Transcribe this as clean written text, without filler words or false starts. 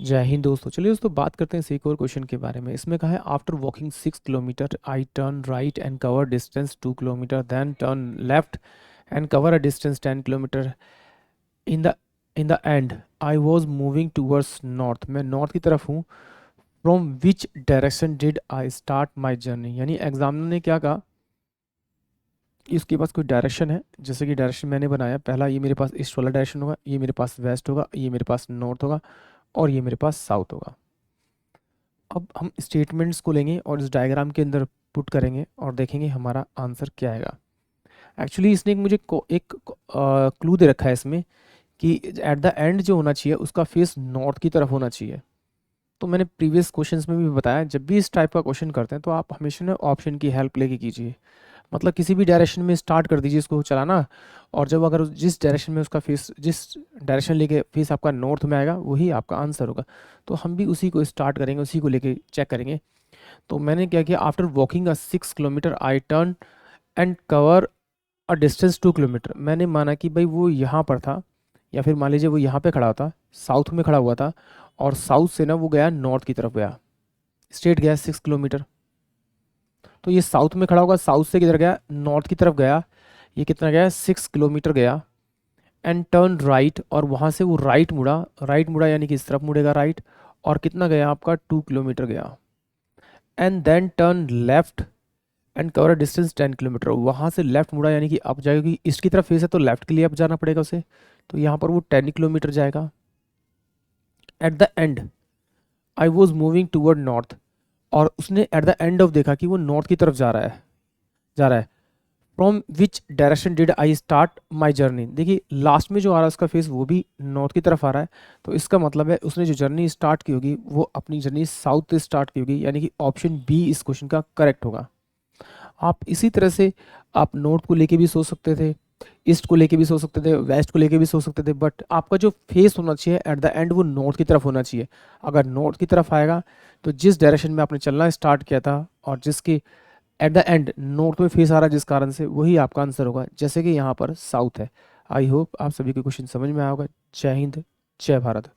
जय हिंद दोस्तों। चलिए दोस्तों, बात करते हैं इस एक और क्वेश्चन के बारे में। इसमें कहा है after walking 6 kilometre I turn right and cover distance 2 kilometre, then turn left and cover a distance 10 kilometre. In the in the end I was moving towards north. मैं नॉर्थ की तरफ हूँ। From which direction did I start my journey. यानी examiner ने क्या कहा, इसके पास कोई डायरेक्शन है। जैसे कि डायरेक्शन मैंने बनाया, पहला ये मेरे पास ईस्ट वाला डायरेक्शन होगा, ये मेरे पास वेस्ट होगा, ये मेरे पास नॉर्थ होगा और ये मेरे पास साउथ होगा। अब हम स्टेटमेंट्स को लेंगे और इस डायग्राम के अंदर पुट करेंगे और देखेंगे हमारा आंसर क्या आएगा। एक्चुअली इसने एक क्लू दे रखा है इसमें कि एट द एंड जो होना चाहिए उसका फेस नॉर्थ की तरफ होना चाहिए। तो मैंने प्रीवियस क्वेश्चंस में भी बताया, जब भी इस टाइप का क्वेश्चन करते हैं तो आप हमेशा ना ऑप्शन की हेल्प लेके कीजिए। मतलब किसी भी डायरेक्शन में स्टार्ट कर दीजिए इसको चलाना, और जब अगर जिस डायरेक्शन में उसका फेस, जिस डायरेक्शन लेके फेस आपका नॉर्थ में आएगा वही आपका आंसर होगा। तो हम भी उसी को स्टार्ट करेंगे, उसी को लेके चेक करेंगे। तो मैंने क्या किया, after walking a 6 kilometre I turn and cover a distance 2 kilometre. मैंने माना कि भाई वो यहाँ पर था, या फिर मान लीजिए वो यहाँ पे खड़ा था, साउथ में खड़ा हुआ था, और साउथ से ना वो गया नॉर्थ की तरफ गया, स्ट्रेट गया 6 किलोमीटर। तो ये साउथ में खड़ा होगा, साउथ से किधर गया, नॉर्थ की तरफ गया। ये कितना गया, 6 किलोमीटर गया। एंड टर्न राइट, और वहाँ से वो राइट मुड़ा, राइट मुड़ा यानी कि इस तरफ मुड़ेगा राइट। और कितना गया आपका, 2 किलोमीटर गया। And then turn left and cover distance 10 kilometre. वहाँ से लेफ्ट मुड़ा यानी कि अब जाएगी, ईस्ट की तरफ फेस है तो लेफ्ट के लिए अब जाना पड़ेगा उसे। तो यहाँ पर वो 10 किलोमीटर जाएगा। At the end I was moving toward north, और उसने एट द एंड ऑफ देखा कि वो नॉर्थ की तरफ जा रहा है। From which direction did I start my journey. देखिए लास्ट में जो आ रहा है उसका फेस वो भी नॉर्थ की तरफ आ रहा है। तो इसका मतलब है उसने जो जर्नी स्टार्ट की होगी वो अपनी जर्नी साउथ से स्टार्ट की होगी, यानी कि ऑप्शन बी इस क्वेश्चन का करेक्ट होगा। आप इसी तरह से आप नॉर्थ को लेके भी सोच सकते थे, ईस्ट को लेके भी सोच सकते थे, वेस्ट को लेके भी सोच सकते थे, बट आपका जो फेस होना चाहिए एट द एंड वो नॉर्थ की तरफ होना चाहिए। अगर नॉर्थ की तरफ आएगा तो जिस डायरेक्शन में आपने चलना स्टार्ट किया था और जिसके एट द एंड नॉर्थ में फेस आ रहा है जिस कारण से, वही आपका आंसर होगा, जैसे कि यहाँ पर साउथ है। आई होप आप सभी को क्वेश्चन समझ में आया होगा। जय हिंद, जय भारत।